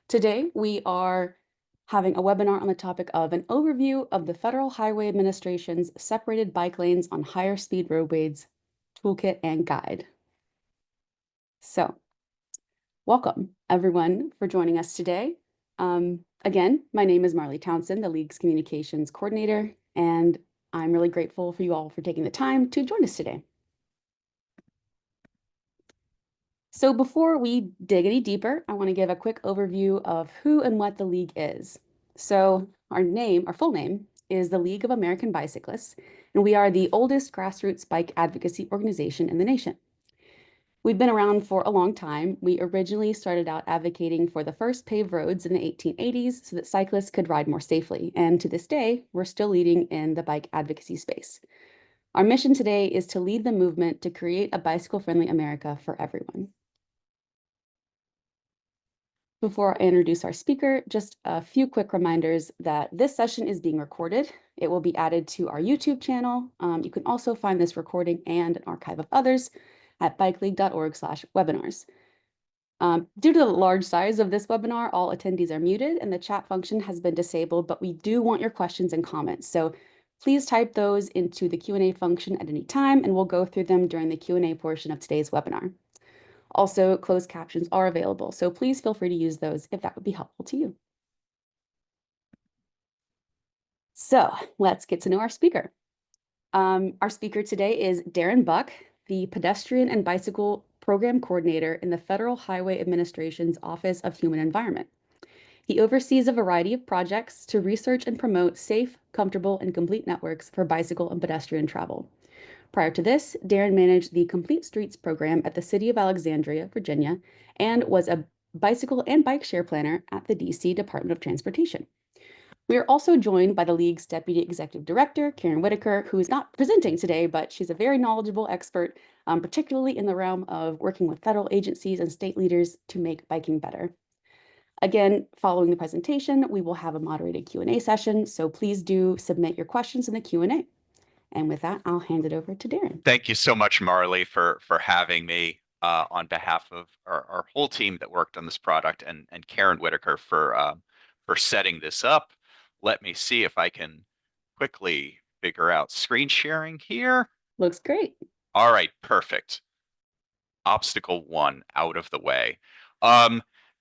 Today, we are having a webinar on the topic of an overview of the Federal Highway Administration's separated bike lanes on higher speed roadways toolkit and guide. So, welcome everyone for joining us today. Again, my name is Marley Townsend, the League's Communications Coordinator, and I'm really grateful for you all for taking the time to join us today. So before we dig any deeper, I want to give a quick overview of who and what the League is. So our full name is the League of American Bicyclists, and we are the oldest grassroots bike advocacy organization in the nation. We've been around for a long time. We originally started out advocating for the first paved roads in the 1880s so that cyclists could ride more safely. And to this day, we're still leading in the bike advocacy space. Our mission today is to lead the movement to create a bicycle-friendly America for everyone. Before I introduce our speaker, just a few quick reminders that this session is being recorded. It will be added to our YouTube channel. You can also find this recording and an archive of others at bikeleague.org/webinars. Due to the large size of this webinar, all attendees are muted and the chat function has been disabled, but we do want your questions and comments. So please type those into the Q&A function at any time, and we'll go through them during the Q&A portion of today's webinar. Also, closed captions are available, so please feel free to use those if that would be helpful to you. So let's get to know our speaker. Our speaker today is Darren Buck, the Pedestrian and Bicycle Program Coordinator in the Federal Highway Administration's Office of Human Environment. He oversees a variety of projects to research and promote safe, comfortable, and complete networks for bicycle and pedestrian travel. Prior to this, Darren managed the Complete Streets program at the City of Alexandria, Virginia, and was a bicycle and bike share planner at the DC Department of Transportation. We are also joined by the League's Deputy Executive Director, Karen Whitaker, who is not presenting today, but she's a very knowledgeable expert, particularly in the realm of working with federal agencies and state leaders to make biking better. Again, following the presentation, we will have a moderated Q&A session, so please do submit your questions in the Q&A. And with that, I'll hand it over to Darren. Thank you so much, Marley, for having me on behalf of our whole team that worked on this product, and Karen Whitaker for setting this up. Let me see if I can quickly figure out screen sharing here. Looks great. All right, perfect. Obstacle 1 out of the way.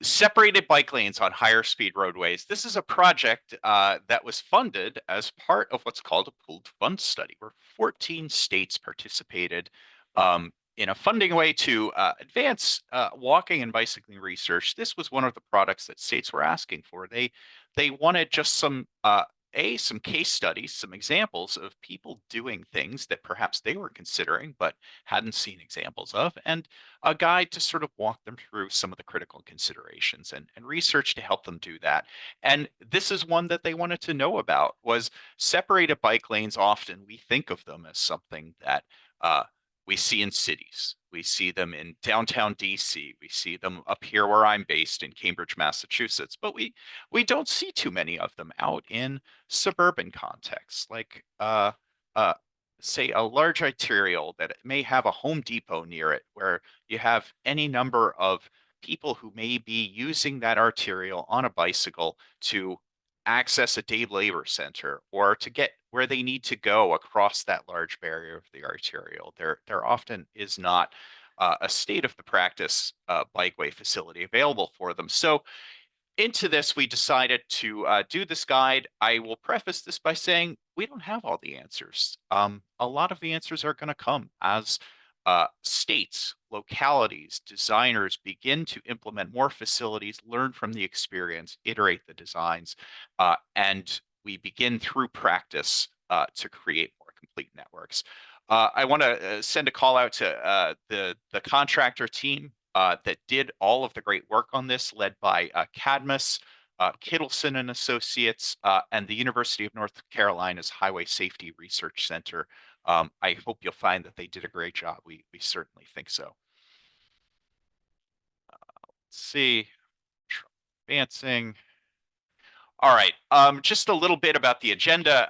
Separated bike lanes on higher speed roadways. This is a project that was funded as part of what's called a pooled fund study, where 14 states participated in a funding way to advance walking and bicycling research. This was one of the products that states were asking for. They wanted just some case studies, some examples of people doing things that perhaps they were considering but hadn't seen examples of, and a guide to sort of walk them through some of the critical considerations and research to help them do that. And this is one that they wanted to know about, was separated bike lanes. Often we think of them as something that we see in cities. We see them in downtown DC. We see them up here where I'm based in Cambridge, Massachusetts, but we don't see too many of them out in suburban contexts, like say a large arterial that may have a Home Depot near it, where you have any number of people who may be using that arterial on a bicycle to access a day labor center or to get where they need to go across that large barrier of the arterial. There often is not a state of the practice bikeway facility available for them. So into this, we decided to do this guide. I will preface this by saying we don't have all the answers. A lot of the answers are going to come as states, localities, designers begin to implement more facilities, learn from the experience, iterate the designs, and we begin through practice to create more complete networks. I want to send a call out to the contractor team that did all of the great work on this, led by Cadmus, Kittleson and Associates, and the University of North Carolina's Highway Safety Research Center. I hope you'll find that they did a great job. We certainly think so. Let's see, advancing. All right, just a little bit about the agenda.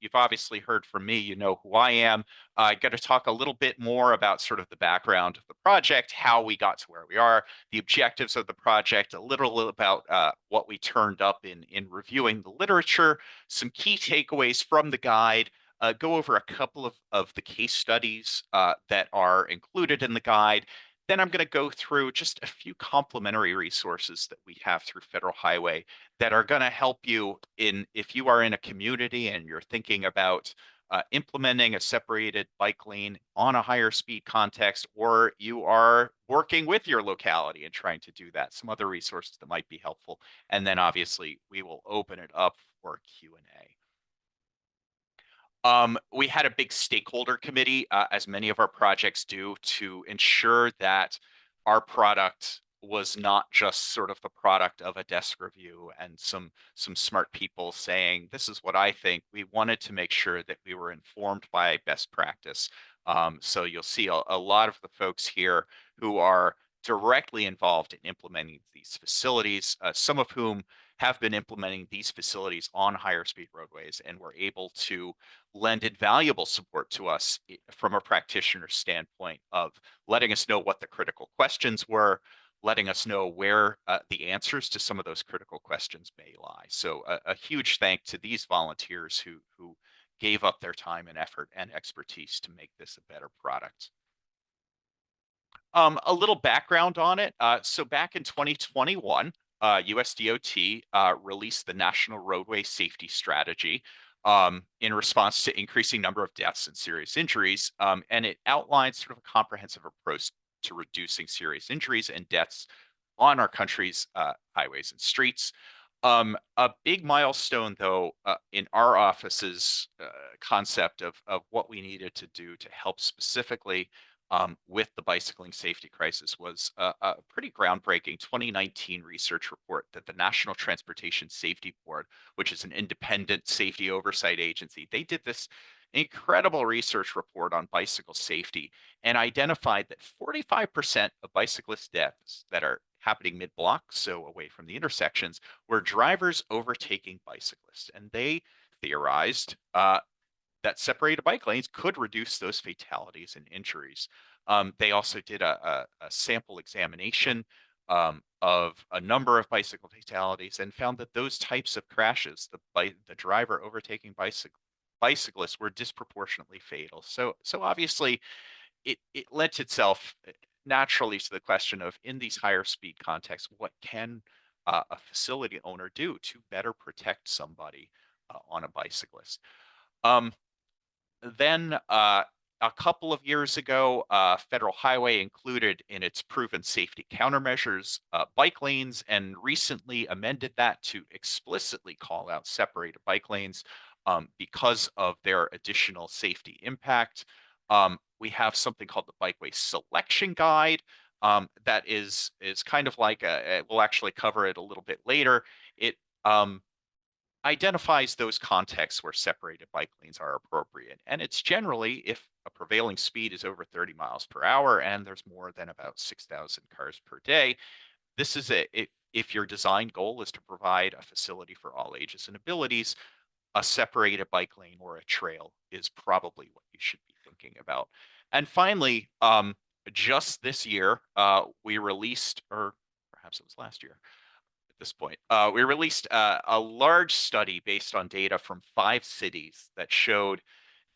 you've obviously heard from me. You know who I am. I got to talk a little bit more about sort of the background of the project, how we got to where we are, the objectives of the project, a little about what we turned up in reviewing the literature, some key takeaways from the guide, go over a couple of the case studies that are included in the guide. Then I'm going to go through just a few complementary resources that we have through Federal Highway that are going to help you in if you are in a community and you're thinking about implementing a separated bike lane on a higher speed context, or you are working with your locality and trying to do that. Some other resources that might be helpful. And then obviously we will open it up for Q&A. We had a big stakeholder committee, as many of our projects do, to ensure that our product was not just sort of the product of a desk review and some smart people saying, this is what I think. We wanted to make sure that we were informed by best practice. So you'll see a lot of the folks here who are directly involved in implementing these facilities, some of whom have been implementing these facilities on higher speed roadways and were able to lend invaluable support to us from a practitioner standpoint of letting us know what the critical questions were, letting us know where the answers to some of those critical questions may lie. So a huge thank to these volunteers who gave up their time and effort and expertise to make this a better product. A little background on it. So back in 2021, USDOT released the National Roadway Safety Strategy in response to increasing number of deaths and serious injuries. And it outlines sort of a comprehensive approach to reducing serious injuries and deaths on our country's highways and streets. A big milestone, though, in our office's concept of what we needed to do to help specifically with the bicycling safety crisis was a pretty groundbreaking 2019 research report that the National Transportation Safety Board, which is an independent safety oversight agency, they did this incredible research report on bicycle safety and identified that 45% of bicyclist deaths that are happening mid-block, so away from the intersections, were drivers overtaking bicyclists. And they theorized that separated bike lanes could reduce those fatalities and injuries. They also did a sample examination of a number of bicycle fatalities and found that those types of crashes, the driver overtaking bicyclists, were disproportionately fatal. So obviously, it lent itself naturally to the question of, in these higher speed contexts, what can a facility owner do to better protect somebody on a bicyclist? Um, then a couple of years ago, Federal Highway included in its proven safety countermeasures bike lanes, and recently amended that to explicitly call out separated bike lanes because of their additional safety impact. We have something called the Bikeway Selection Guide that is kind of like we'll actually cover it a little bit later. It identifies those contexts where separated bike lanes are appropriate. And it's generally if a prevailing speed is over 30 miles per hour and there's more than about 6,000 cars per day. This is if your design goal is to provide a facility for all ages and abilities, a separated bike lane or a trail is probably what you should be thinking about. And finally, just this year, we released, or perhaps it was last year, at this point. We released a large study based on data from 5 cities that showed,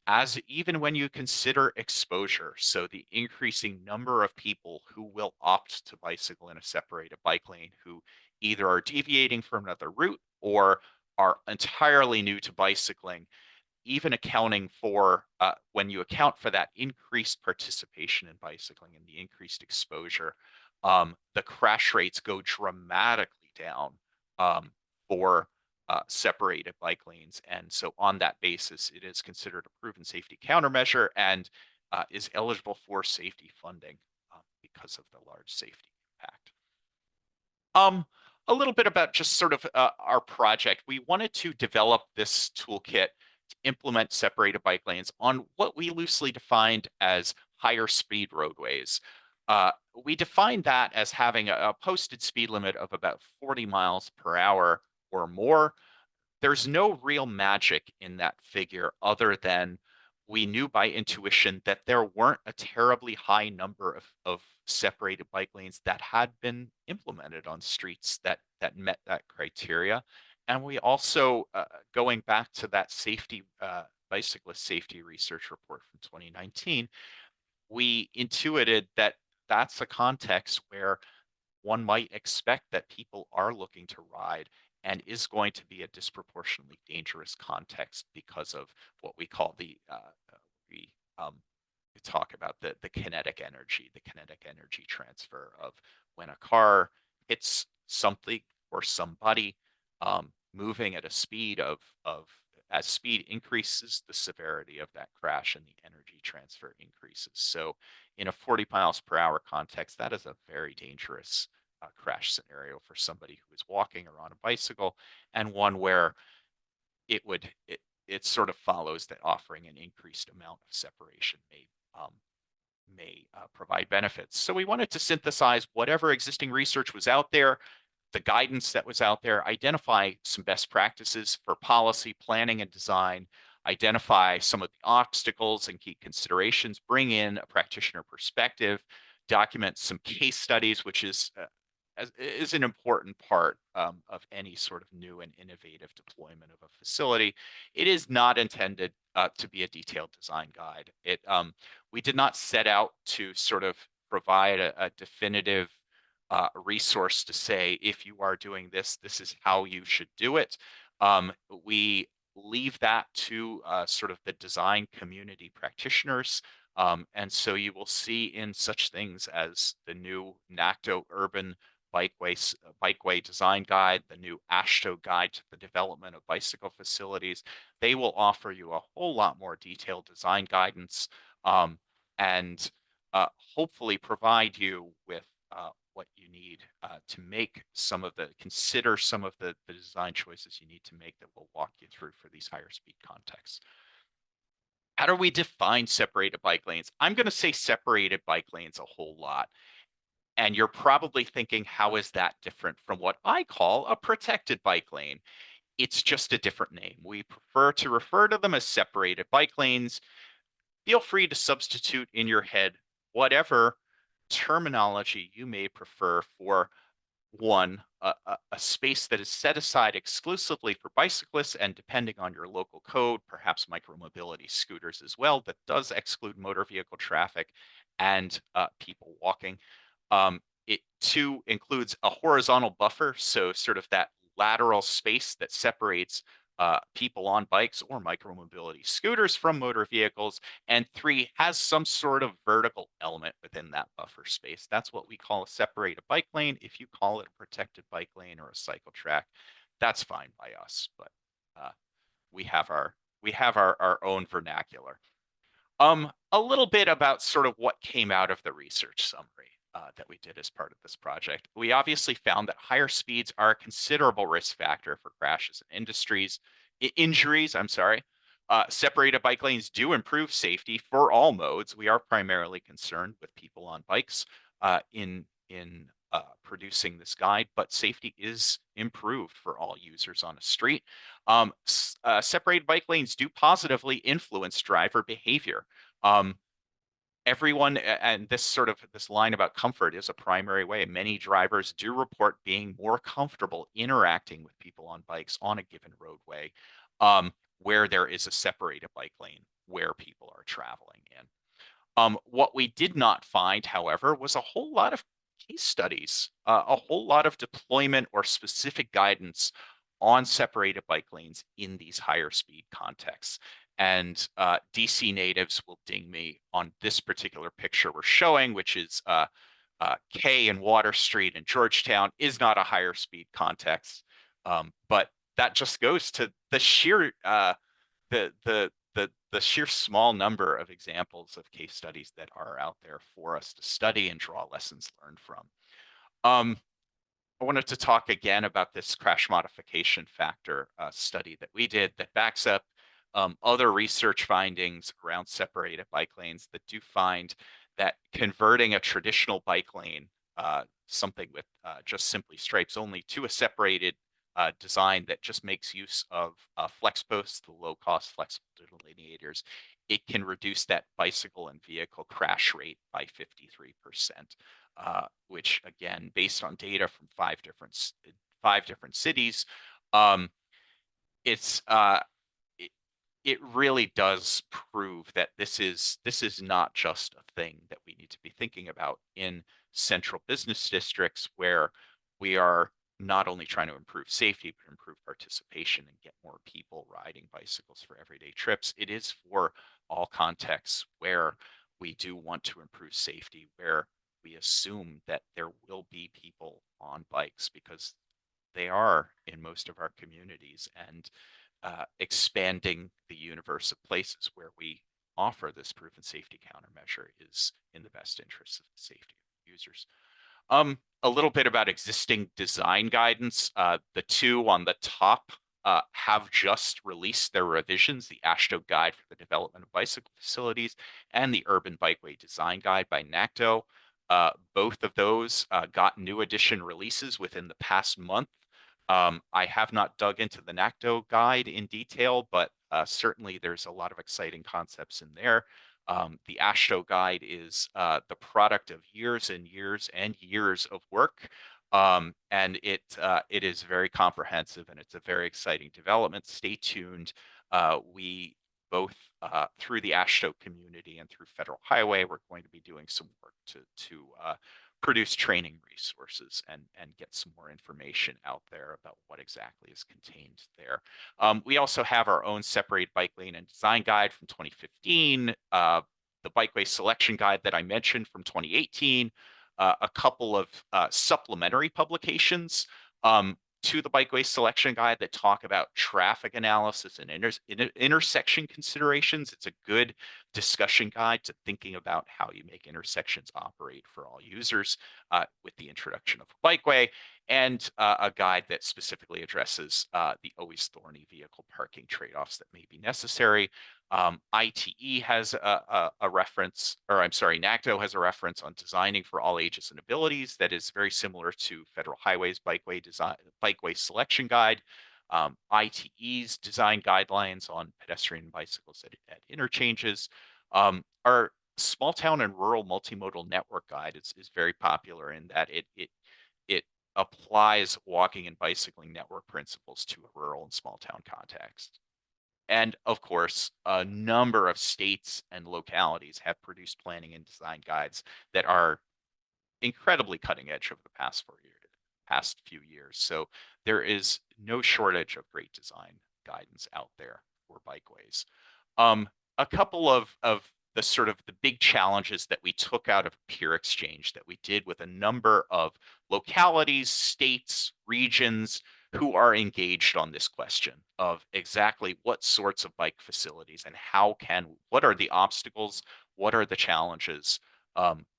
as even when you consider exposure, so the increasing number of people who will opt to bicycle in a separated bike lane, who either are deviating from another route or are entirely new to bicycling, even accounting for when you account for that increased participation in bicycling and the increased exposure, the crash rates go dramatically down for separated bike lanes. And so on that basis, it is considered a proven safety countermeasure and is eligible for safety funding because of the large safety impact. Um, a little bit about just sort of our project. We wanted to develop this toolkit to implement separated bike lanes on what we loosely defined as higher speed roadways. We defined that as having a posted speed limit of about 40 miles per hour or more. there's no real magic in that figure other than we knew by intuition that there weren't a terribly high number of separated bike lanes that had been implemented on streets that met that criteria. And we also, going back to that bicyclist safety research report from 2019, we intuited that that's a context where one might expect that people are looking to ride and is going to be a disproportionately dangerous context because of what we call we um, we talk about the the kinetic energy transfer of when a car hits something or somebody, moving at a speed of as speed increases, the severity of that crash and the energy transfer increases. So in a 40 miles per hour context, that is a very dangerous crash scenario for somebody who is walking or on a bicycle, and one where it would it sort of follows that offering an increased amount of separation may provide benefits. So we wanted to synthesize whatever existing research was out there, the guidance that was out there, identify some best practices for policy planning and design, identify some of the obstacles and key considerations, bring in a practitioner perspective, document some case studies, which is an important part of any sort of new and innovative deployment of a facility. It is not intended to be a detailed design guide. We did not set out to sort of provide a definitive resource to say, if you are doing this, this is how you should do it. We leave that to sort of the design community practitioners. And so you will see in such things as the new NACTO Urban Bikeway Design Guide, the new AASHTO Guide to the Development of Bicycle Facilities. They will offer you a whole lot more detailed design guidance, and hopefully provide you with what you need to consider some of the design choices you need to make that we'll walk you through for these higher speed contexts. How do we define separated bike lanes? I'm going to say separated bike lanes a whole lot. And you're probably thinking, how is that different from what I call a protected bike lane? It's just a different name. We prefer to refer to them as separated bike lanes. Feel free to substitute in your head whatever terminology you may prefer for one, a space that is set aside exclusively for bicyclists, and depending on your local code, perhaps micromobility scooters as well, that does exclude motor vehicle traffic and people walking. It too includes a horizontal buffer, so sort of that lateral space that separates people on bikes or micromobility scooters from motor vehicles. And three, has some sort of vertical element within that buffer space. That's what we call a separated bike lane. If you call it a protected bike lane or a cycle track, that's fine by us. But uh, we have our own vernacular. A little bit about sort of what came out of the research summary that we did as part of this project. We obviously found that higher speeds are a considerable risk factor for crashes and injuries. I'm sorry. Separated bike lanes do improve safety for all modes. We are primarily concerned with people on bikes in producing this guide, but safety is improved for all users on a street. Separated bike lanes do positively influence driver behavior. Everyone, and this line about comfort is a primary way. Many drivers do report being more comfortable interacting with people on bikes on a given roadway, where there is a separated bike lane where people are traveling in. What we did not find, however, was a whole lot of case studies, a whole lot of deployment or specific guidance on separated bike lanes in these higher speed contexts. And DC natives will ding me on this particular picture we're showing, which is K and Water Street in Georgetown is not a higher speed context. But that just goes to the sheer the sheer small number of examples of case studies that are out there for us to study and draw lessons learned from. I wanted to talk again about this crash modification factor study that we did that backs up other research findings around separated bike lanes that do find that converting a traditional bike lane, something with just simply stripes only, to a separated design that just makes use of flex posts, the low-cost flexible delineators. It can reduce that bicycle and vehicle crash rate by 53%, which again, based on data from five different cities, um, it's it, it really does prove that this is not just a thing that we need to be thinking about in central business districts where we are not only trying to improve safety but improve participation and get more people riding bicycles for everyday trips. It is for all contexts where we do want to improve safety, where we assume that there will be people on bikes because they are in most of our communities, and expanding the universe of places where we offer this proven safety countermeasure is in the best interest of the safety of users. A little bit about existing design guidance. The two on the top have just released their revisions, the AASHTO Guide for the Development of Bicycle Facilities and the Urban Bikeway Design Guide by NACTO. Both of those got new edition releases within the past month. I have not dug into the NACTO guide in detail, but certainly there's a lot of exciting concepts in there. The AASHTO guide is the product of years and years and years of work, and it is very comprehensive, and it's a very exciting development. Stay tuned. We both through the AASHTO community and through Federal Highway, we're going to be doing some work to produce training resources and get some more information out there about what exactly is contained there. We also have our own separated bike lane and design guide from 2015, the Bikeway selection guide that I mentioned from 2018, a couple of supplementary publications to the Bikeway selection guide that talk about traffic analysis and intersection considerations. It's a good discussion guide to thinking about how you make intersections operate for all users with the introduction of a Bikeway, and a guide that specifically addresses the always thorny vehicle parking trade-offs that may be necessary. ITE has a reference, or I'm sorry, NACTO has a reference on designing for all ages and abilities that is very similar to Federal Highway's Bikeway selection guide. ITE's design guidelines on pedestrian and bicycles at interchanges. Our small town and rural multimodal network guide is very popular in that it applies walking and bicycling network principles to a rural and small town context. And of course, a number of states and localities have produced planning and design guides that are incredibly cutting edge over the past few years. So there is no shortage of great design guidance out there for bikeways. A couple of the sort of the big challenges that we took out of peer exchange that we did with a number of localities, states, regions who are engaged on this question of exactly what sorts of bike facilities and what are the obstacles, what are the challenges,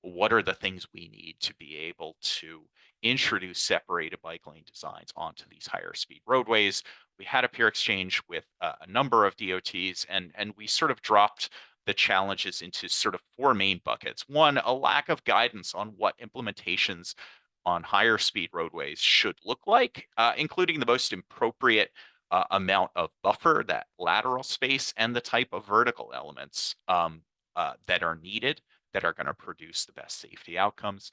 what are the things we need to be able to introduce separated bike lane designs onto these higher speed roadways. We had a peer exchange with a number of DOTs, and we sort of dropped the challenges into sort of four main buckets. One, a lack of guidance on what implementations on higher speed roadways should look like, including the most appropriate amount of buffer, that lateral space, and the type of vertical elements that are needed that are going to produce the best safety outcomes.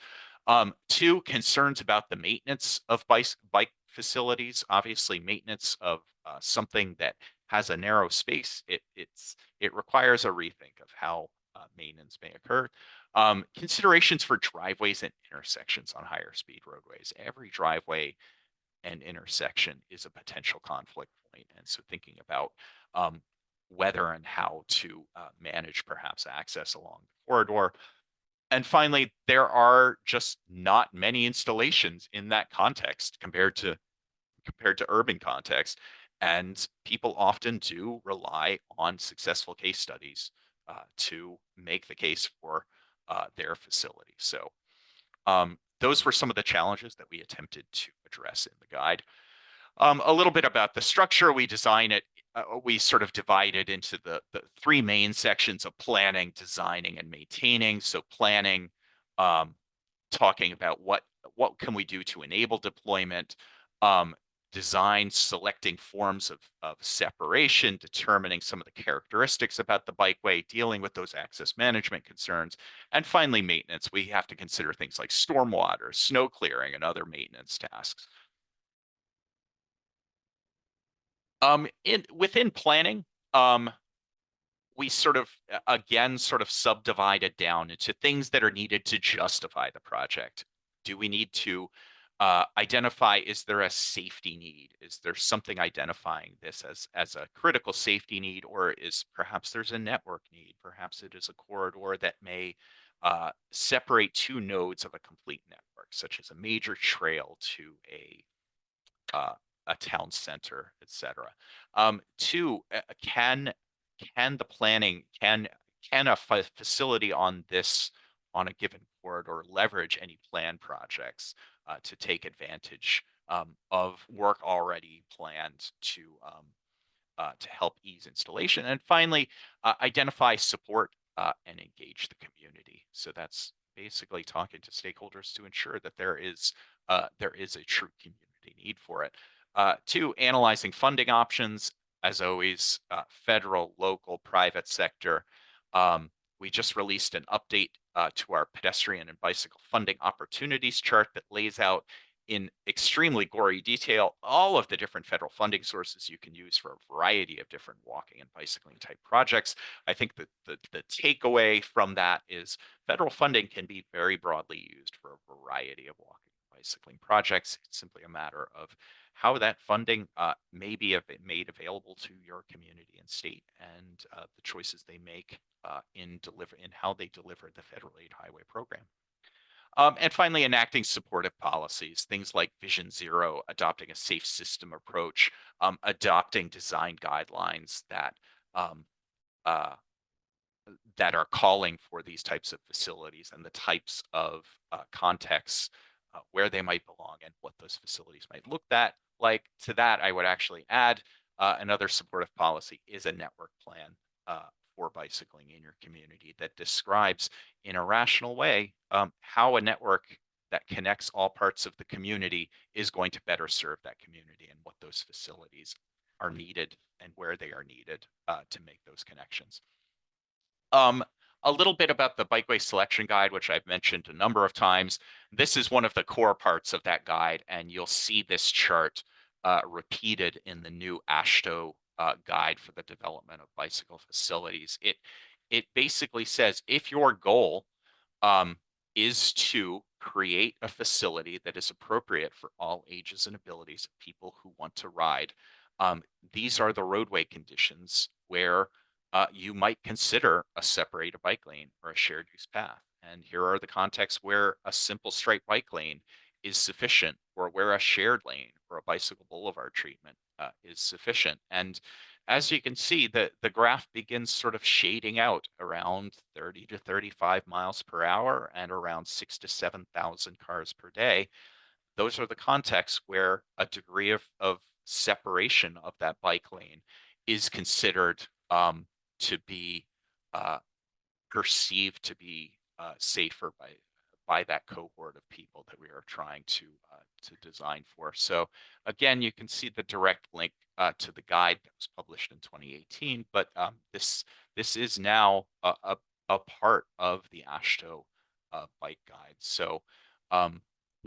Two, concerns about the maintenance of bike facilities. Obviously, maintenance of something that has a narrow space, it requires a rethink of how maintenance may occur. Considerations for driveways and intersections on higher speed roadways. Every driveway and intersection is a potential conflict point, and so thinking about whether and how to manage perhaps access along the corridor. And finally, there are just not many installations in that context compared to urban context. And people often do rely on successful case studies to make the case for their facility. So those were some of the challenges that we attempted to address in the guide. A little bit about the structure. We design it, we sort of divide it into the three main sections of planning, designing, and maintaining. So planning, talking about what can we do to enable deployment, design, selecting forms of separation, determining some of the characteristics about the bikeway, dealing with those access management concerns, and finally, maintenance. We have to consider things like stormwater, snow clearing, and other maintenance tasks. Within planning, we sort of again sort of subdivide it down into things that are needed to justify the project. Do we need to identify, is there a safety need? Is there something identifying this as a critical safety need, or is perhaps there's a network need? Perhaps it is a corridor that may separate two nodes of a complete network, such as a major trail to uh, a town center, etc. Two, can the planning can a facility on this on a given corridor leverage any planned projects to take advantage of work already planned to help ease installation? And finally, identify, support, and engage the community. So that's basically talking to stakeholders to ensure that there is a true community need for it. Two, analyzing funding options, as always, federal, local, private sector. We just released an update to our pedestrian and bicycle funding opportunities chart that lays out in extremely gory detail all of the different federal funding sources you can use for a variety of different walking and bicycling type projects. I think that the takeaway from that is federal funding can be very broadly used for a variety of walking and bicycling projects. It's simply a matter of how that funding may be made available to your community and state, and the choices they make in how they deliver the federal aid highway program. And finally, enacting supportive policies, things like Vision Zero, adopting a safe system approach, adopting design guidelines um, uh, that are calling for these types of facilities and the types of contexts where they might belong and what those facilities might look like. To that, I would actually add another supportive policy is a network plan for bicycling in your community that describes in a rational way how a network that connects all parts of the community is going to better serve that community and what those facilities are needed and where they are needed to make those connections. A little bit about the Bikeway selection guide, which I've mentioned a number of times. This is one of the core parts of that guide, and you'll see this chart repeated in the new AASHTO guide for the development of bicycle facilities. It basically says if your goal is to create a facility that is appropriate for all ages and abilities of people who want to ride, these are the roadway conditions where you might consider a separated bike lane or a shared use path. And here are the contexts where a simple straight bike lane is sufficient, or where a shared lane or a bicycle boulevard treatment is sufficient. And as you can see, the graph begins sort of shading out around 30 to 35 miles per hour and around 6 to 7,000 cars per day. Those are the contexts where a degree of separation of that bike lane is considered to be uh, perceived to be safer by that cohort of people that we are trying to design for. So again, you can see the direct link to the guide that was published in 2018, but this is now a part of the AASHTO bike guide. So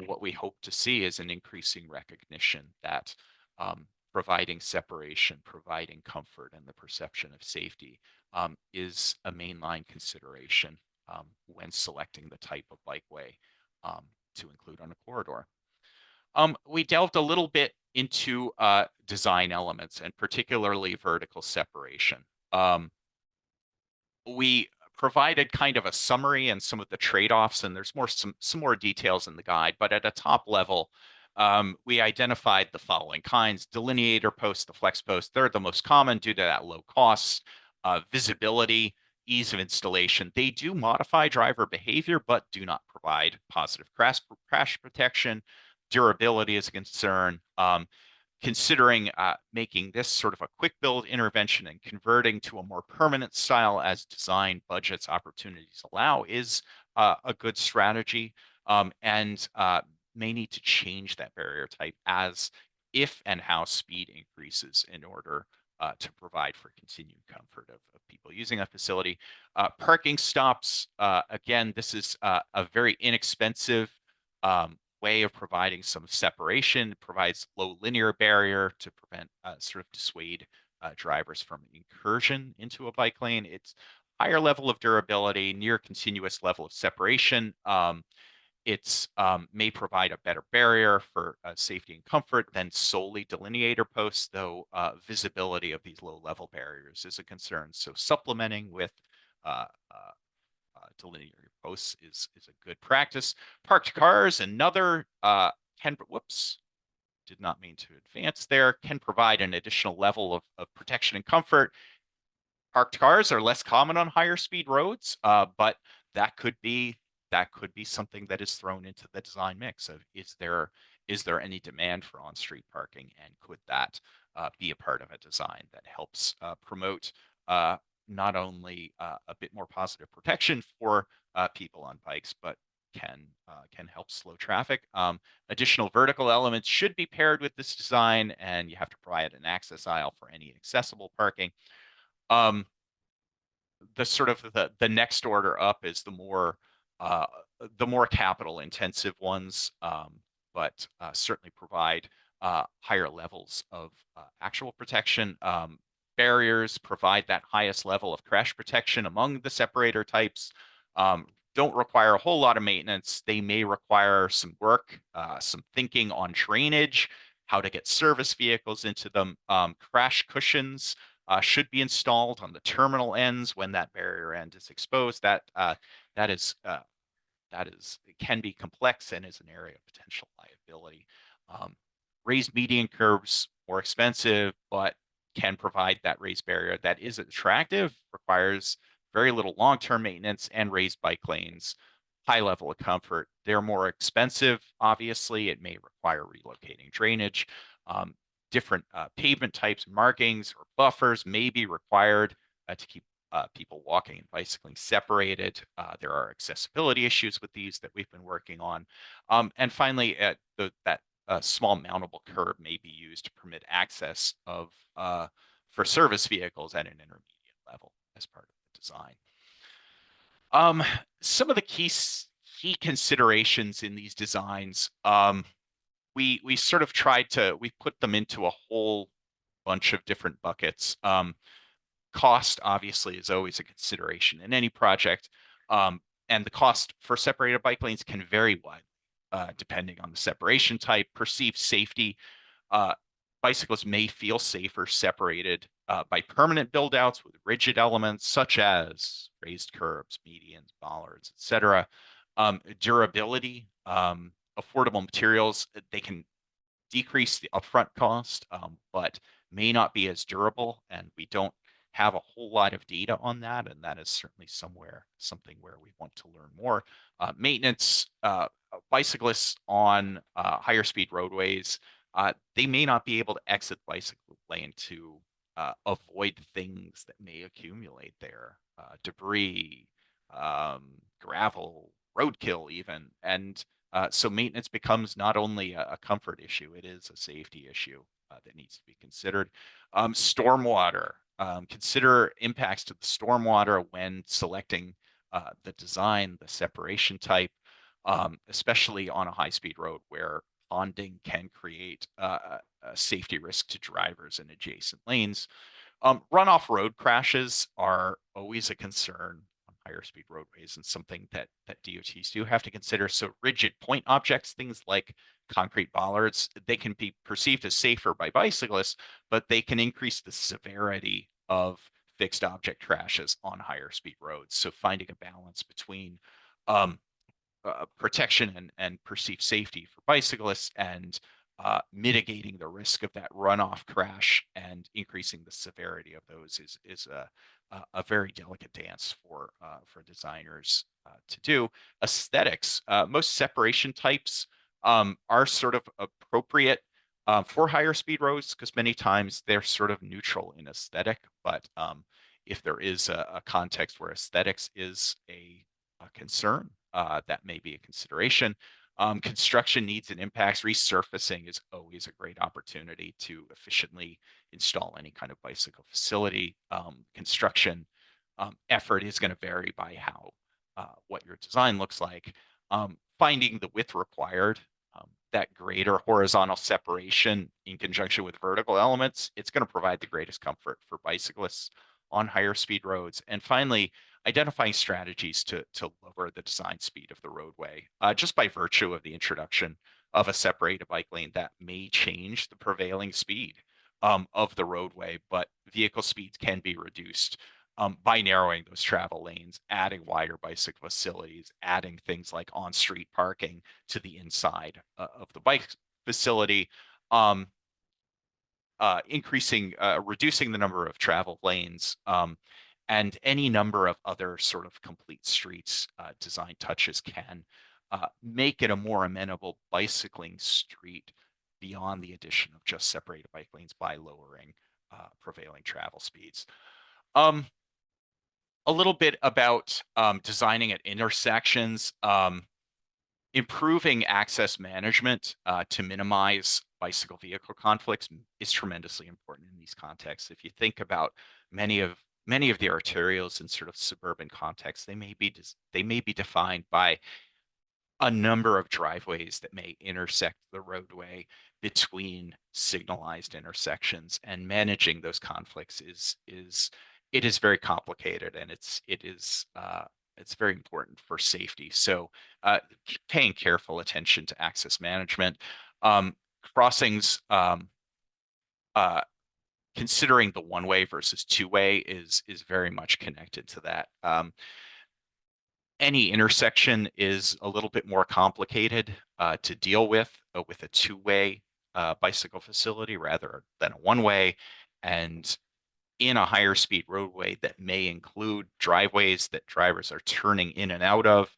what we hope to see is an increasing recognition that providing separation, providing comfort, and the perception of safety is a mainline consideration when selecting the type of bikeway to include on a corridor. We delved a little bit into design elements, and particularly vertical separation. We provided kind of a summary and some of the trade-offs, and there's some more details in the guide, but at a top level, we identified the following kinds: delineator posts, the flex posts. They're the most common due to that low cost, visibility, ease of installation. They do modify driver behavior, but do not provide positive crash protection. Durability is a concern. Considering making this sort of a quick build intervention and converting to a more permanent style as design budgets opportunities allow is a good strategy, and may need to change that barrier type as if and how speed increases in order to provide for continued comfort of people using a facility. Parking stops, again, this is a very inexpensive way of providing some separation. It provides low linear barrier to prevent sort of dissuade drivers from incursion into a bike lane. It's higher level of durability, near continuous level of separation. It's may provide a better barrier for safety and comfort than solely delineator posts, though visibility of these low-level barriers is a concern. So supplementing with uh, uh, delineator posts is a good practice. Parked cars, another whoops, did not mean to advance there, can provide an additional level of protection and comfort. Parked cars are less common on higher speed roads, but that could be something that is thrown into the design mix of is there any demand for on-street parking, and could that be a part of a design that helps promote not only a bit more positive protection for people on bikes, but can help slow traffic. Additional vertical elements should be paired with this design, and you have to provide an access aisle for any accessible parking. Um, the sort of the next order up is uh, the more capital intensive ones, but certainly provide higher levels of actual protection. Barriers provide that highest level of crash protection among the separator types. Don't require a whole lot of maintenance. They may require some work, some thinking on drainage, how to get service vehicles into them. Crash cushions should be installed on the terminal ends when that barrier end is exposed. That is it can be complex and is an area of potential liability. Um, Raised median curbs more expensive, but can provide that raised barrier that is attractive, requires very little long-term maintenance, and raised bike lanes, high level of comfort. They're more expensive, obviously. It may require relocating drainage. Um, Different pavement types, markings, or buffers may be required to keep people walking and bicycling separated. There are accessibility issues with these that we've been working on. And finally, that small mountable curb may be used to permit access of for service vehicles at an intermediate level as part of the design. Um, some of the key considerations in these designs, we sort of we put them into a whole bunch of different buckets. Cost obviously is always a consideration in any project, and the cost for separated bike lanes can vary widely depending on the separation type. Perceived safety, uh, bicyclists may feel safer separated by permanent build outs with rigid elements such as raised curbs, medians, bollards, etc. Durability, affordable materials, they can decrease the upfront cost, but may not be as durable, and we don't have a whole lot of data on that, and that is certainly something where we want to learn more. Maintenance, bicyclists on higher speed roadways, they may not be able to exit the bicycle lane to avoid things that may accumulate there, debris, gravel, roadkill even, and so maintenance becomes not only a comfort issue, it is a safety issue that needs to be considered. Stormwater, consider impacts to the stormwater when selecting the design, the separation type, especially on a high-speed road where ponding can create a safety risk to drivers in adjacent lanes. Runoff road crashes are always a concern on higher speed roadways, and something that DOTs do have to consider. So rigid point objects, things like concrete bollards, they can be perceived as safer by bicyclists, but they can increase the severity of fixed object crashes on higher speed roads. So finding a balance between um, protection and perceived safety for bicyclists, and mitigating the risk of that runoff crash and increasing the severity of those is a very delicate dance for designers to do. Aesthetics, most separation types are sort of appropriate for higher speed roads because many times they're sort of neutral in aesthetic, but if there is a context where aesthetics is a concern, that may be a consideration. Construction needs and impacts, resurfacing is always a great opportunity to efficiently install any kind of bicycle facility. Construction effort is going to vary by how what your design looks like. Finding the width required, that greater horizontal separation in conjunction with vertical elements, it's going to provide the greatest comfort for bicyclists on higher speed roads. And finally, identifying strategies to lower the design speed of the roadway, just by virtue of the introduction of a separated bike lane that may change the prevailing speed of the roadway, but vehicle speeds can be reduced by narrowing those travel lanes, adding wider bicycle facilities, adding things like on-street parking to the inside of the bike facility, reducing the number of travel lanes, and any number of other sort of complete streets design touches can make it a more amenable bicycling street beyond the addition of just separated bike lanes by lowering prevailing travel speeds. A little bit about designing at intersections. Improving access management to minimize bicycle vehicle conflicts is tremendously important in these contexts. If you think about many of the arterials in sort of suburban contexts, they may be defined by a number of driveways that may intersect the roadway between signalized intersections, and managing those conflicts is very complicated, and it's very important for safety. So paying careful attention to access management, crossings, considering the one-way versus two-way is very much connected to that. Any intersection is a little bit more complicated to deal with a two-way bicycle facility rather than a one-way. And in a higher speed roadway that may include driveways that drivers are turning in and out of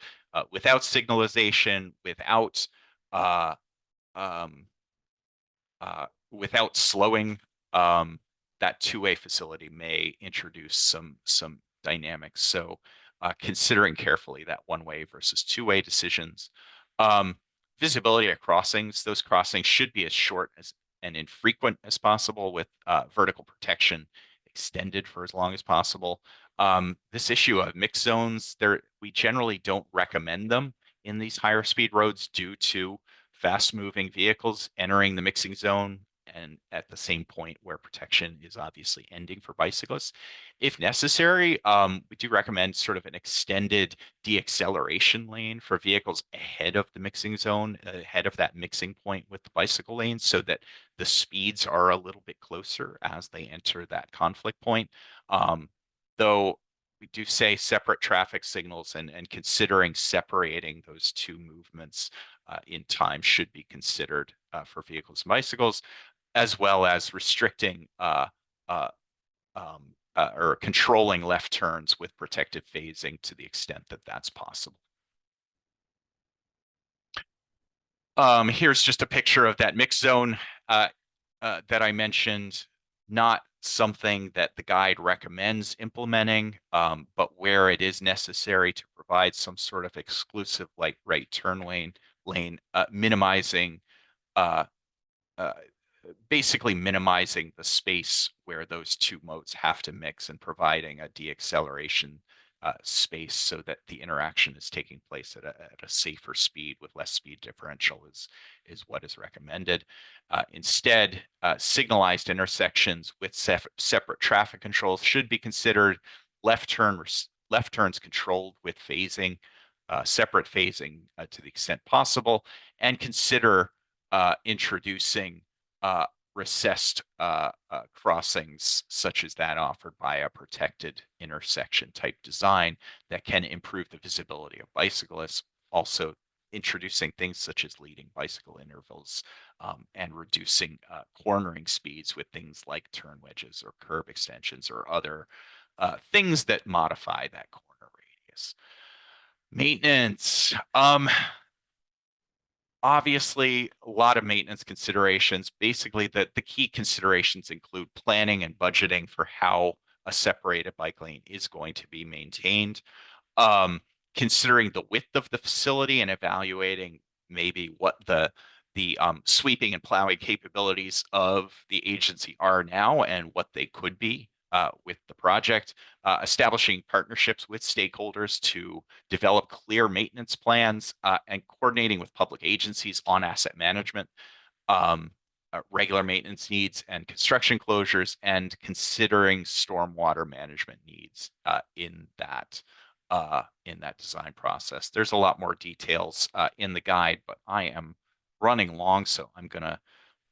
without signalization, uh, um, without slowing, that two-way facility may introduce some dynamics. So considering carefully that one-way versus two-way decisions. Visibility at crossings, those crossings should be as short as and infrequent as possible, with vertical protection extended for as long as possible. This issue of mixed zones, we generally don't recommend them in these higher speed roads due to fast moving vehicles entering the mixing zone and at the same point where protection is obviously ending for bicyclists. If necessary, we do recommend sort of an extended deacceleration lane for vehicles ahead of the mixing zone, ahead of that mixing point with the bicycle lane, so that the speeds are a little bit closer as they enter that conflict point. Though we do say separate traffic signals, and considering separating those two movements in time should be considered for vehicles and bicycles, as well as restricting or controlling left turns with protective phasing to the extent that that's possible. Here's just a picture of that mix zone that I mentioned. Not something that the guide recommends implementing, but where it is necessary to provide some sort of exclusive like right turn lane, minimizing basically minimizing the space where those two modes have to mix and providing a deacceleration space so that the interaction is taking place at a safer speed with less speed differential is what is recommended. Instead, signalized intersections with separate traffic controls should be considered. Left turns controlled with phasing, separate phasing to the extent possible, and consider introducing recessed crossings such as that offered by a protected intersection type design that can improve the visibility of bicyclists. Also introducing things such as leading bicycle intervals and reducing cornering speeds with things like turn wedges or curb extensions or other things that modify that corner radius. Maintenance. Obviously, a lot of maintenance considerations. Basically, the key considerations include planning and budgeting for how a separated bike lane is going to be maintained, considering the width of the facility and evaluating maybe what the sweeping and plowing capabilities of the agency are now and what they could be with the project, establishing partnerships with stakeholders to develop clear maintenance plans, and coordinating with public agencies on asset management, um, regular maintenance needs and construction closures, and considering stormwater management needs in that design process. There's a lot more details in the guide, but I am running long, so I'm going to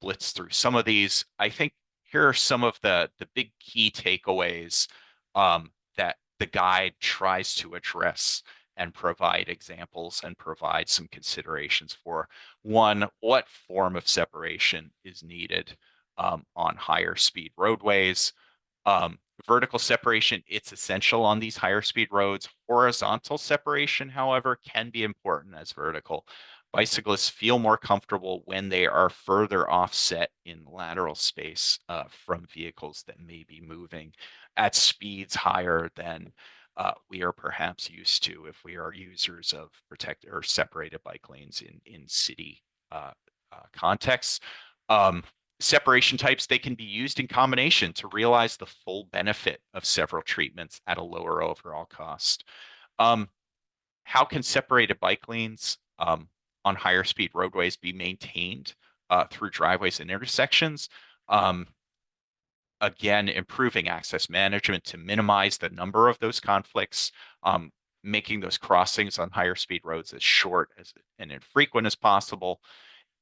blitz through some of these. I think here are some of the big key takeaways that the guide tries to address and provide examples and provide some considerations for. One, what form of separation is needed on higher speed roadways? Vertical separation, it's essential on these higher speed roads. Horizontal separation, however, can be important as vertical. Bicyclists feel more comfortable when they are further offset in lateral space from vehicles that may be moving at speeds higher than we are perhaps used to if we are users of protected or separated bike lanes in city contexts. Separation types, they can be used in combination to realize the full benefit of several treatments at a lower overall cost. How can separated bike lanes on higher speed roadways be maintained through driveways and intersections? Again, improving access management to minimize the number of those conflicts, making those crossings on higher speed roads as short and infrequent as possible,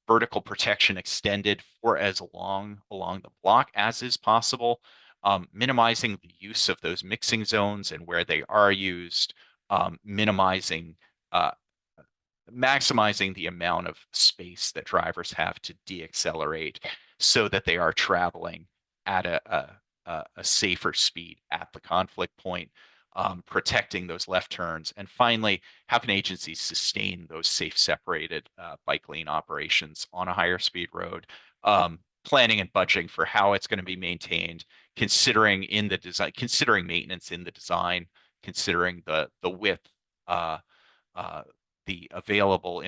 vertical protection extended for as long along the block as is possible, minimizing the use of those mixing zones and where they are used, minimizing maximizing the amount of space that drivers have to deaccelerate so that they are traveling at a safer speed at the conflict point, protecting those left turns. And finally, how can agencies sustain those safe separated bike lane operations on a higher speed road? Planning and budgeting for how it's going to be maintained, considering in the design, considering maintenance in the design, considering the width, the available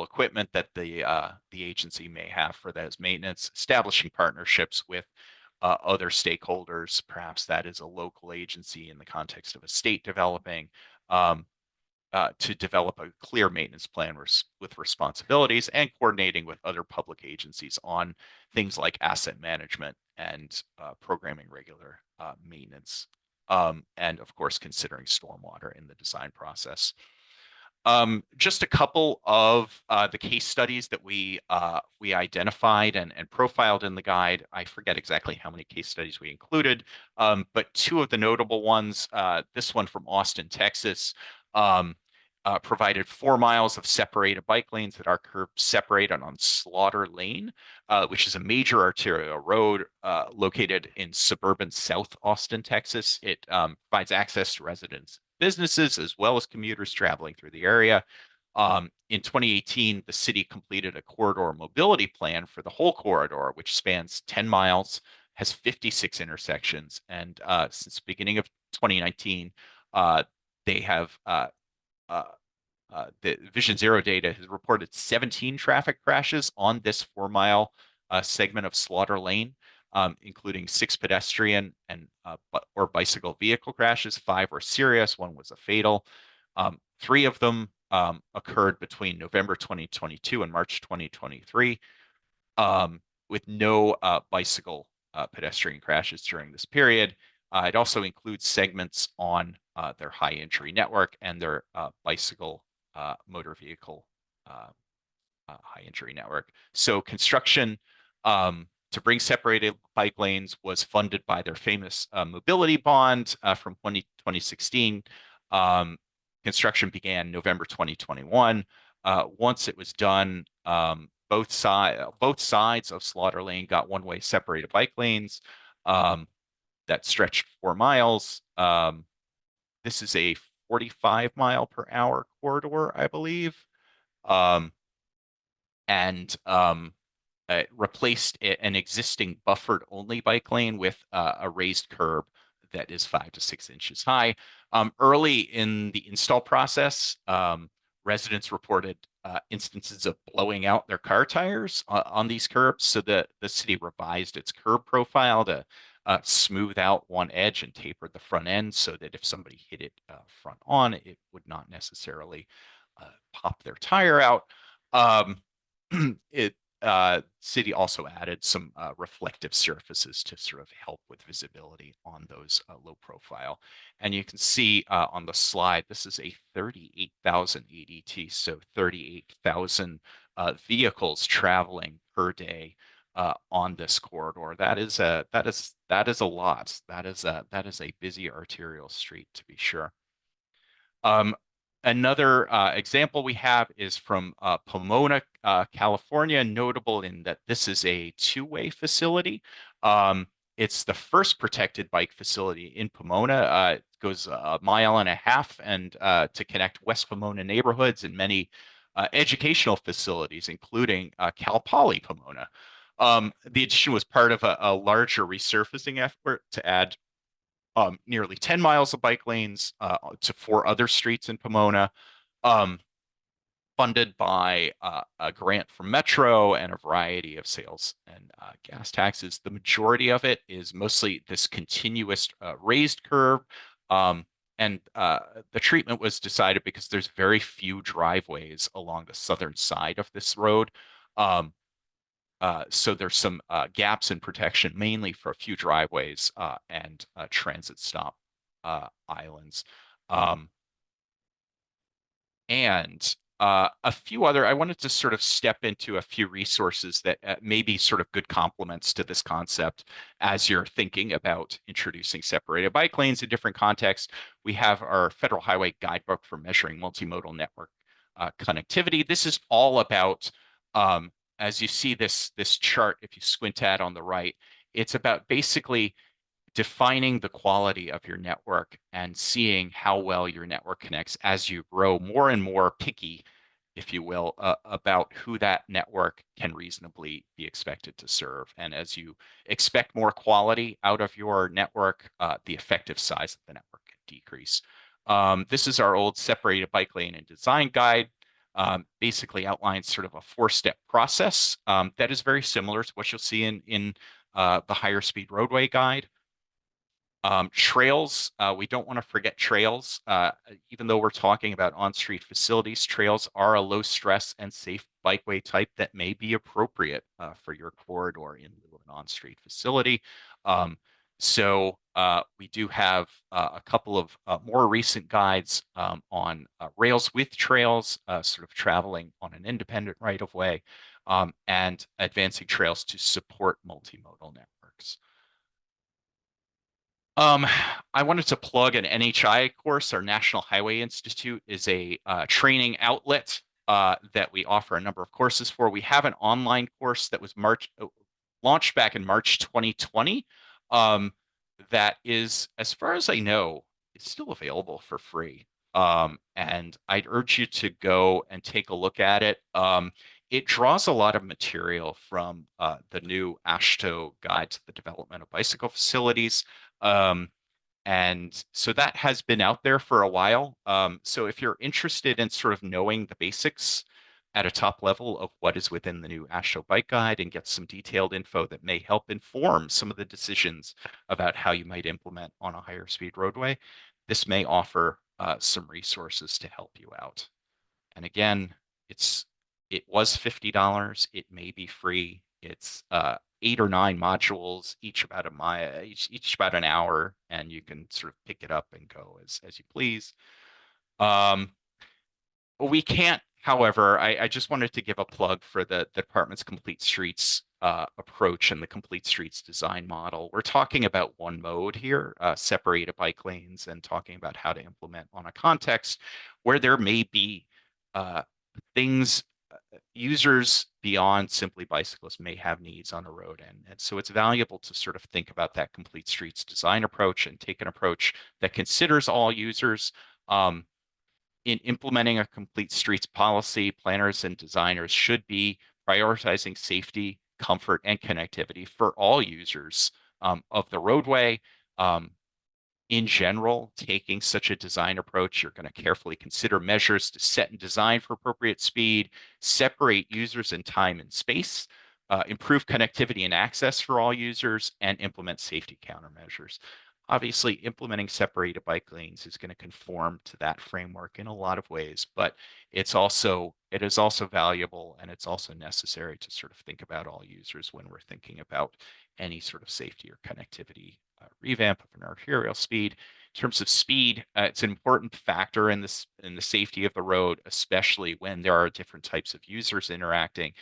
equipment that the agency may have for those maintenance, establishing partnerships with other stakeholders. Perhaps that is a local agency in the context of a state developing, to develop a clear maintenance plan with responsibilities, and coordinating with other public agencies on things like asset management and programming regular maintenance. And of course, considering stormwater in the design process. Just a couple of the case studies that we identified and profiled in the guide. I forget exactly how many case studies we included, but two of the notable ones, this one from Austin, Texas, provided 4 miles of separated bike lanes that are curved separated on Slaughter Lane, which is a major arterial road located in suburban South Austin, Texas. It provides access to residents, businesses, as well as commuters traveling through the area. In 2018, the city completed a corridor mobility plan for the whole corridor, which spans 10 miles, has 56 intersections, and since the beginning of 2019, they have the Vision Zero data has reported 17 traffic crashes on this 4-mile segment of Slaughter Lane, including 6 pedestrian and or bicycle vehicle crashes. 5 were serious, 1 was a fatal. 3 of them occurred between November 2022 and March 2023, with no bicycle pedestrian crashes during this period. It also includes segments on their high entry network and their bicycle motor vehicle high entry network. So construction to bring separated bike lanes was funded by their famous mobility bond from 2016. Construction began November 2021. Once it was done, both sides of Slaughter Lane got one-way separated bike lanes that stretched 4 miles. This is a 45 mile per hour corridor, I believe. And replaced an existing buffered only bike lane with a raised curb that is 5 to 6 inches high. Early in the install process, residents reported instances of blowing out their car tires on these curbs. So the city revised its curb profile to smooth out one edge and taper the front end so that if somebody hit it front on, it would not necessarily pop their tire out. Um, it city also added some reflective surfaces to sort of help with visibility on those low profile. And you can see on the slide, this is a 38,000 ADT, so 38,000 vehicles traveling per day on this corridor. That is a lot. That is a busy arterial street to be sure. Um, Another example we have is from Pomona, California, notable in that this is a two-way facility. It's the first protected bike facility in Pomona. It goes a mile and a half and to connect West Pomona neighborhoods and many educational facilities, including Cal Poly Pomona. The addition was part of a larger resurfacing effort to add nearly 10 miles of bike lanes to four other streets in Pomona, um, funded by a grant from Metro and a variety of sales and gas taxes. The majority of it is mostly this continuous raised curve. And the treatment was decided because there's very few driveways along the southern side of this road. So there's some gaps in protection, mainly for a few driveways and transit stop islands. Um, and a few other, I wanted to sort of step into a few resources that may be sort of good complements to this concept as you're thinking about introducing separated bike lanes in different contexts. We have our Federal Highway Guidebook for Measuring Multimodal Network Connectivity. This is all about as you see this chart, if you squint at on the right, it's about basically defining the quality of your network and seeing how well your network connects as you grow more and more picky, if you will, about who that network can reasonably be expected to serve. And as you expect more quality out of your network, the effective size of the network can decrease. This is our old separated bike lane and design guide. Basically outlines sort of a four-step process that is very similar to what you'll see in the higher speed roadway guide. Trails, we don't want to forget trails. Even though we're talking about on-street facilities, trails are a low stress and safe bikeway type that may be appropriate for your corridor in lieu of an on-street facility. So we do have a couple of more recent guides on rails with trails, sort of traveling on an independent right of way, and advancing trails to support multimodal networks. Um, I wanted to plug an NHI course. Our National Highway Institute is a training outlet that we offer a number of courses for. We have an online course that was launched back in March 2020. That is, as far as I know, it's still available for free. And I'd urge you to go and take a look at it. It draws a lot of material from the new AASHTO Guide to the Development of Bicycle Facilities. Um, and so that has been out there for a while. So if you're interested in sort of knowing the basics at a top level of what is within the new AASHTO Bike Guide and get some detailed info that may help inform some of the decisions about how you might implement on a higher speed roadway, this may offer some resources to help you out. And again, it was $50. It may be free. It's 8 or 9 modules, each about a mile, each about an hour, and you can sort of pick it up and go as you please. We can't, however, I just wanted to give a plug for the department's Complete Streets approach and the Complete Streets design model. We're talking about one mode here, separated bike lanes, and talking about how to implement on a context where there may be things users beyond simply bicyclists may have needs on a road. And so it's valuable to sort of think about that complete streets design approach and take an approach that considers all users. In implementing a complete streets policy, planners and designers should be prioritizing safety, comfort, and connectivity for all users of the roadway. in general, taking such a design approach, you're going to carefully consider measures to set and design for appropriate speed, separate users in time and space, improve connectivity and access for all users, and implement safety countermeasures. Obviously, implementing separated bike lanes is going to conform to that framework in a lot of ways, but it is also valuable, and it's also necessary to sort of think about all users when we're thinking about any sort of safety or connectivity revamp of an arterial speed. In terms of speed, it's an important factor in the safety of the road, especially when there are different types of users interacting.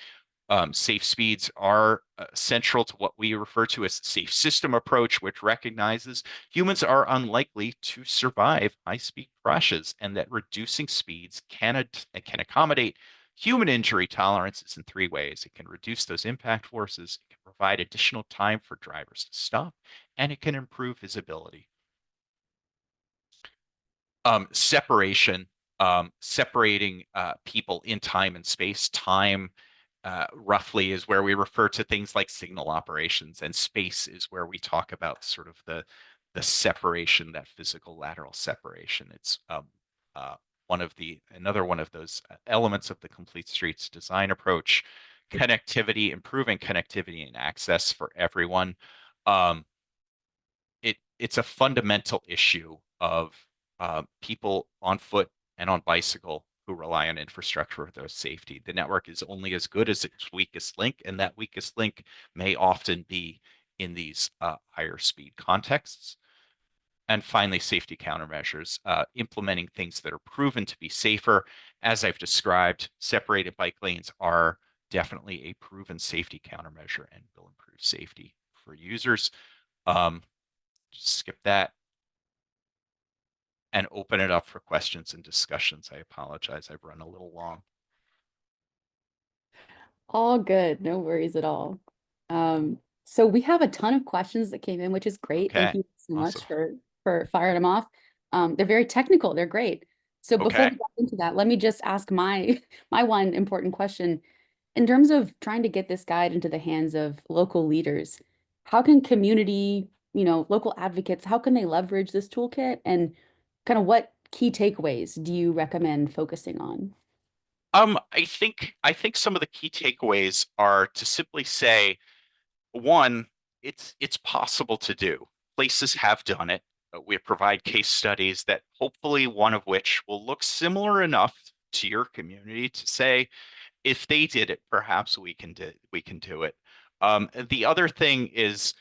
Safe speeds are central to what we refer to as the safe system approach, which recognizes humans are unlikely to survive high-speed crashes, and that reducing speeds can accommodate human injury tolerances in three ways. It can reduce those impact forces, it can provide additional time for drivers to stop, and it can improve visibility. Separation, separating people in time and space. Time roughly is where we refer to things like signal operations, and space is where we talk about sort of the separation, that physical lateral separation. It's uh, another one of those elements of the complete streets design approach. Connectivity, improving connectivity and access for everyone. Um, it's a fundamental issue of people on foot and on bicycle who rely on infrastructure for their safety. The network is only as good as its weakest link, and that weakest link may often be in these higher speed contexts. And finally, safety countermeasures, implementing things that are proven to be safer. As I've described, separated bike lanes are definitely a proven safety countermeasure and will improve safety for users. Um, skip that and open it up for questions and discussions. I apologize. I've run a little long. All good, no worries at all. So we have a ton of questions that came in, which is great. Thank Okay. you so Awesome. much for firing them off. They're very technical, they're great. So before Okay. we get into that, let me just ask my my one important question. In terms of trying to get this guide into the hands of local leaders, how can community, local advocates, how can they leverage this toolkit and kind of what key takeaways do you recommend focusing on? I think some of the key takeaways are to simply say, one, it's possible to do. Places have done it. We provide case studies that hopefully one of which will look similar enough to your community to say, if they did it, perhaps we can do it. The other thing is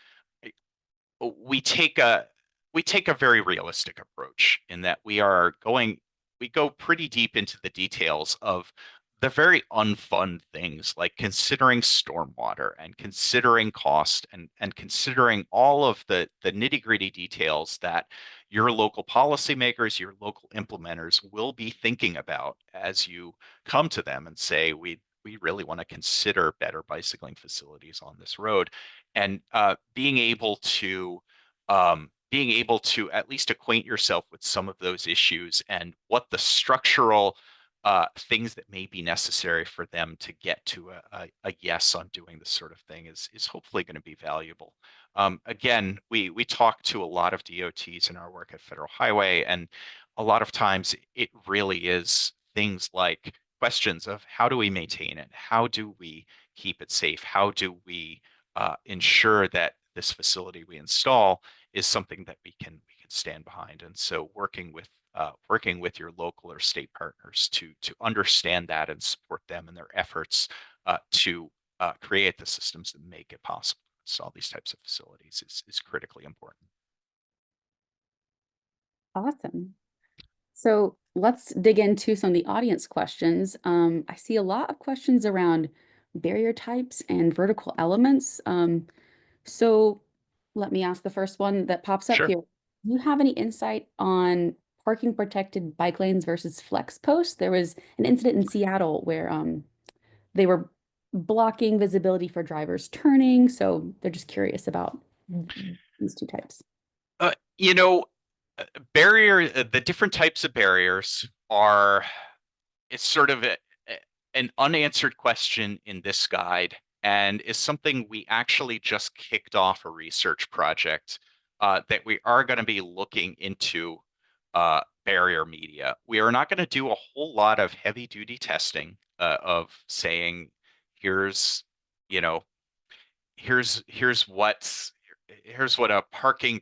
we take a we take a very realistic approach in that we go pretty deep into the details of the very unfun things like considering stormwater and considering cost and considering all of the nitty-gritty details that your local policymakers, your local implementers will be thinking about as you come to them and say, we really want to consider better bicycling facilities on this road. And being able to at least acquaint yourself with some of those issues and what the structural things that may be necessary for them to get to a yes on doing this sort of thing is hopefully going to be valuable. Again, we talk to a lot of DOTs in our work at Federal Highway, and a lot of times it really is things like questions of how do we maintain it? How do we keep it safe? How do we ensure that this facility we install is something that we can stand behind? And so working with your local or state partners to understand that and support them in their efforts to create the systems that make it possible to install these types of facilities is critically important. Awesome. So let's dig into some of the audience questions. I see a lot of questions around barrier types and vertical elements. So let me ask the first one that pops up Sure. here. Do you have any insight on parking protected bike lanes versus flex posts? There was an incident in Seattle where they were blocking visibility for drivers turning. So they're just curious about these two types. Uh, you know, the different types of barriers are, it's sort of an unanswered question in this guide, and is something we actually just kicked off a research project that we are going to be looking into barrier media. We are not going to do a whole lot of heavy duty testing of saying, here's, you know, here's what a parking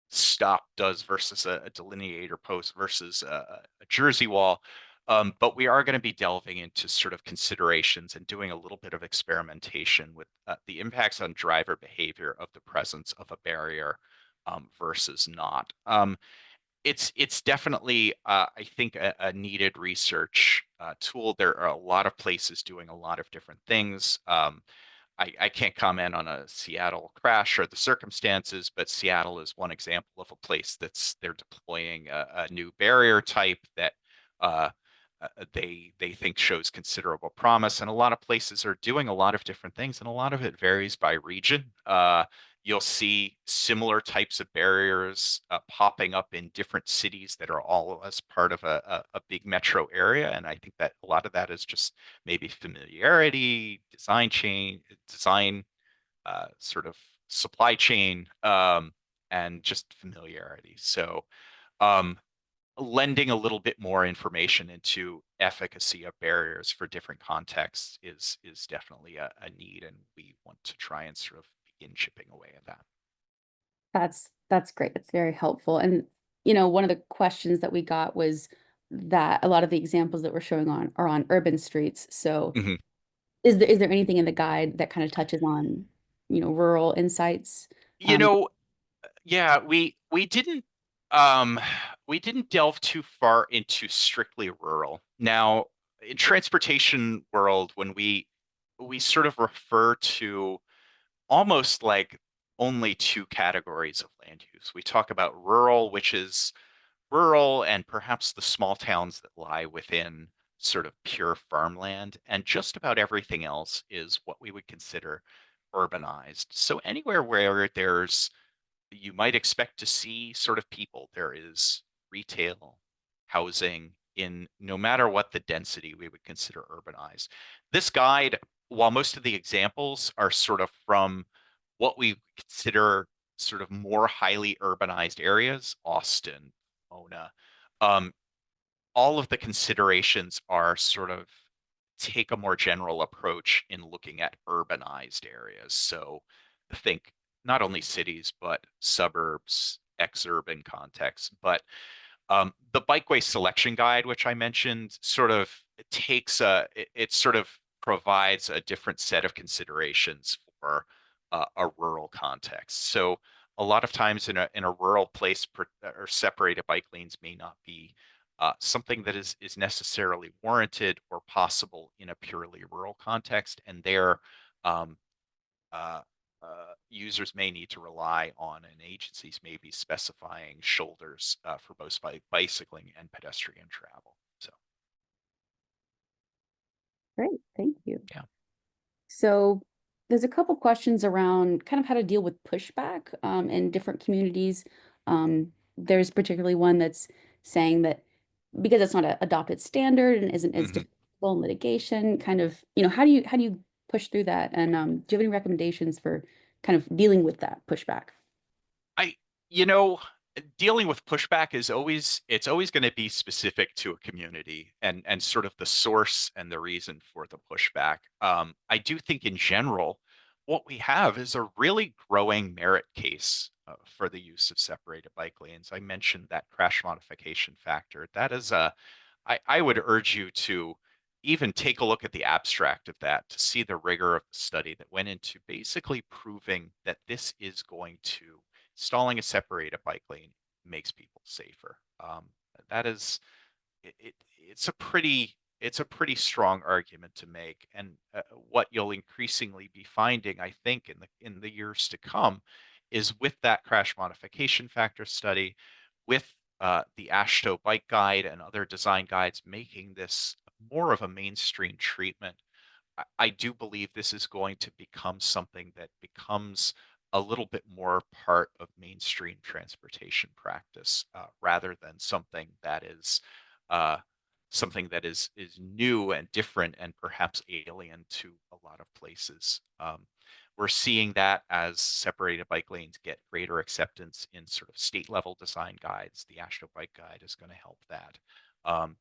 stop does versus a delineator post versus a Jersey wall. But we are going to be delving into sort of considerations and doing a little bit of experimentation with the impacts on driver behavior of the presence of a barrier versus not. It's definitely, I think, a needed research tool. There are a lot of places doing a lot of different things. I can't comment on a Seattle crash or the circumstances, but Seattle is one example of a place they're deploying a new barrier type that uh, they think shows considerable promise. And a lot of places are doing a lot of different things, and a lot of it varies by region. You'll see similar types of barriers popping up in different cities that are all as part of a big metro area. And I think that a lot of that is just maybe familiarity, design, sort of supply chain, and just familiarity. So, um, lending a little bit more information into efficacy of barriers for different contexts is definitely a need, and we want to try and sort of begin chipping away at that. That's great. That's very helpful. And one of the questions that we got was that a lot of the examples that we're showing on are on urban streets. So Mhm. is there anything in the guide that kind of touches on, rural insights? You Um, know, yeah, um we didn't delve too far into strictly rural. Now, in transportation world, when we sort of refer to almost like only two categories of land use. We talk about rural, which is rural and perhaps the small towns that lie within sort of pure farmland, and just about everything else is what we would consider urbanized. So anywhere where there's you might expect to see sort of people. There is retail, housing in no matter what the density we would consider urbanized. This guide, while most of the examples are sort of from what we consider sort of more highly urbanized areas, Austin, Pomona, um, all of the considerations are sort of take a more general approach in looking at urbanized areas. So think not only cities, but suburbs, exurban contexts. But the Bikeway selection guide, which I mentioned, sort of it sort of provides a different set of considerations for a rural context. So a lot of times in a rural place, or separated bike lanes may not be something that is necessarily warranted or possible in a purely rural context, and there um, uh, users may need to rely on, and agencies may be specifying shoulders for both bicycling and pedestrian travel. So, Great, thank you. yeah. So there's a couple questions around kind of how to deal with pushback in different communities. There's particularly one that's saying that because it's not an adopted standard and isn't as Mhm. defensible in litigation, kind of, how do you push through that? And do you have any recommendations for kind of dealing with that pushback? I, you know, dealing with pushback it's always going to be specific to a community and sort of the source and the reason for the pushback. I do think in general, what we have is a really growing merit case for the use of separated bike lanes. I mentioned that crash modification factor. That is I would urge you to even take a look at the abstract of that to see the rigor of the study that went into basically proving that this is going to installing a separated bike lane makes people safer. That is it's a pretty strong argument to make, and what you'll increasingly be finding, I think, in the years to come, is with that crash modification factor study, with the AASHTO bike guide and other design guides, making this more of a mainstream treatment. I do believe this is going to become something that becomes a little bit more part of mainstream transportation practice, rather than uh, something that is new and different and perhaps alien to a lot of places. We're seeing that as separated bike lanes get greater acceptance in sort of state level design guides. The AASHTO Bike Guide is going to help that. Um,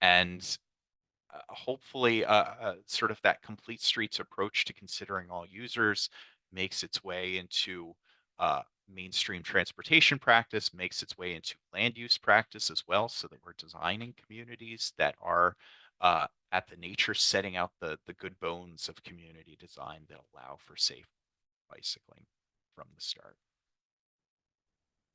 and hopefully sort of that complete streets approach to considering all users makes its way into uh, mainstream transportation practice, makes its way into land use practice as well, so that we're designing communities that are at the nature setting out the good bones of community design that allow for safe bicycling from the start.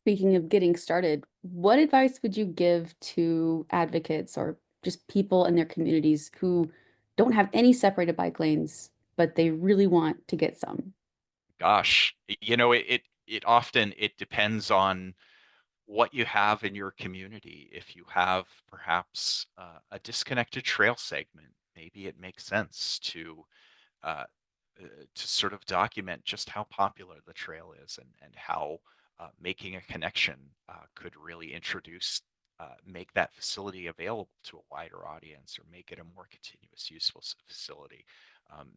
Speaking of getting started, what advice would you give to advocates or just people in their communities who don't have any separated bike lanes, but they really want to get some? Gosh, it often it depends on what you have in your community. If you have perhaps a disconnected trail segment, maybe it makes sense uh, to sort of document just how popular the trail is and how making a connection could really make that facility available to a wider audience or make it a more continuous, useful facility.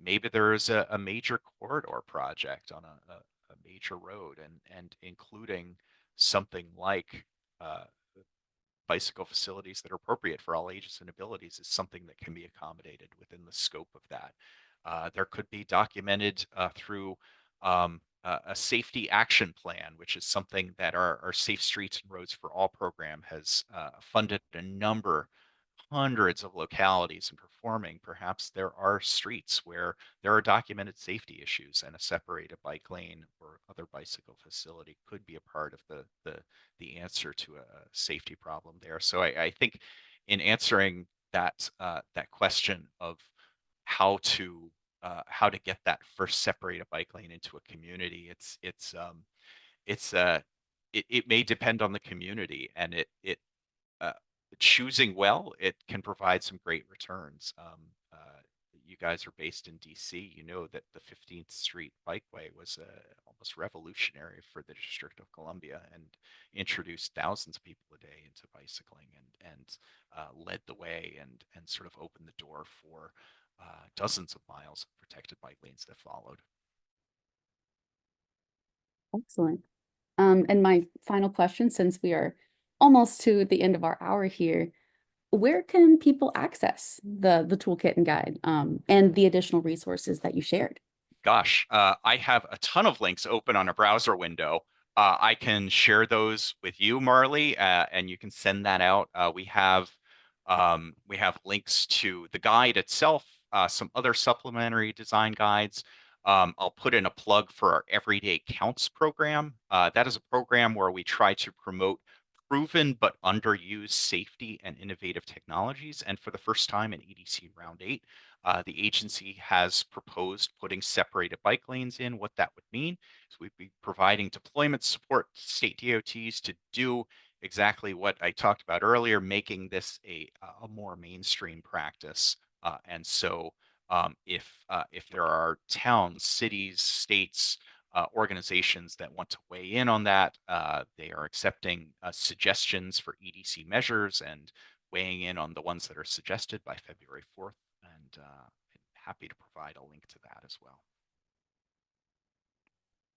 Maybe there is a major corridor project on a major road and including something like uh, bicycle facilities that are appropriate for all ages and abilities is something that can be accommodated within the scope of that. There could be documented through a safety action plan, which is something that our Safe Streets and Roads for All program has funded a number, hundreds of localities and performing. Perhaps there are streets where there are documented safety issues and a separated bike lane or other bicycle facility could be a part of the answer to a safety problem there. So I think in answering that question of how how to get that first separated bike lane into a community, it's it may depend on the community and it uh, choosing well, it can provide some great returns. You guys are based in DC. You know that the 15th Street Bikeway was almost revolutionary for the District of Columbia and introduced thousands of people a day into bicycling and led the way and sort of opened the door for dozens of miles of protected bike lanes that followed. Excellent. And my final question, since we are almost to the end of our hour here, where can people access the toolkit and guide and the additional resources that you shared? Gosh, I have a ton of links open on a browser window. I can share those with you, Marley, and you can send that out. We have links to the guide itself, some other supplementary design guides. I'll put in a plug for our Everyday Counts program. That is a program where we try to promote proven but underused safety and innovative technologies. And for the first time in EDC Round 8, the agency has proposed putting separated bike lanes in. What that would mean is we'd be providing deployment support to state DOTs to do exactly what I talked about earlier, making this a more mainstream practice. And so if there are towns, cities, states, organizations that want to weigh in on that, they are accepting suggestions for EDC measures and weighing in on the ones that are suggested by February 4th. And happy to provide a link to that as well.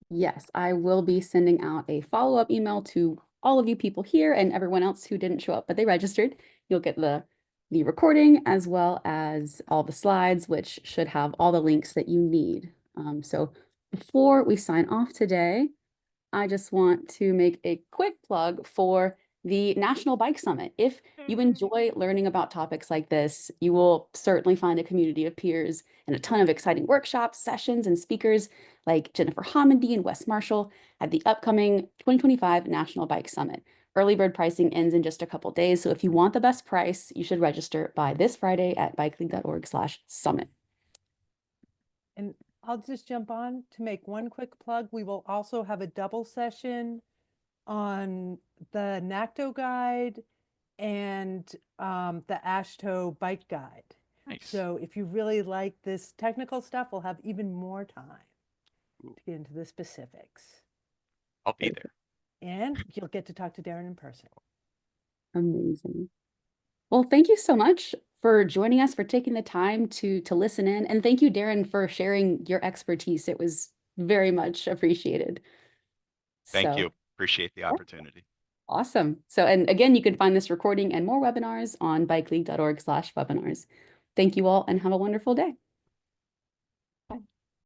Yes, I will be sending out a follow-up email to all of you people here and everyone else who didn't show up, but they registered. You'll get the recording as well as all the slides, which should have all the links that you need. So before we sign off today, I just want to make a quick plug for the National Bike Summit. If you enjoy learning about topics like this, you will certainly find a community of peers and a ton of exciting workshops, sessions, and speakers like Jennifer Homendy and Wes Marshall at the upcoming 2025 National Bike Summit. Early bird pricing ends in just a couple days, so if you want the best price, you should register by this Friday at bikeleague.org/summit. And I'll just jump on to make one quick plug. We will also have a double session on the NACTO guide and the AASHTO bike guide. Nice. So if you really like this technical stuff, we'll have even more time Ooh. to get into the specifics. I'll be there. And you'll get to talk to Darren in person. Amazing. Well, thank you so much for joining us, for taking the time to listen in. And thank you, Darren, for sharing your expertise. It was very much appreciated. Thank So, you. Appreciate the opportunity. awesome. So, and again, you can find this recording and more webinars on bikeleague.org/webinars. Thank you all and have a wonderful day.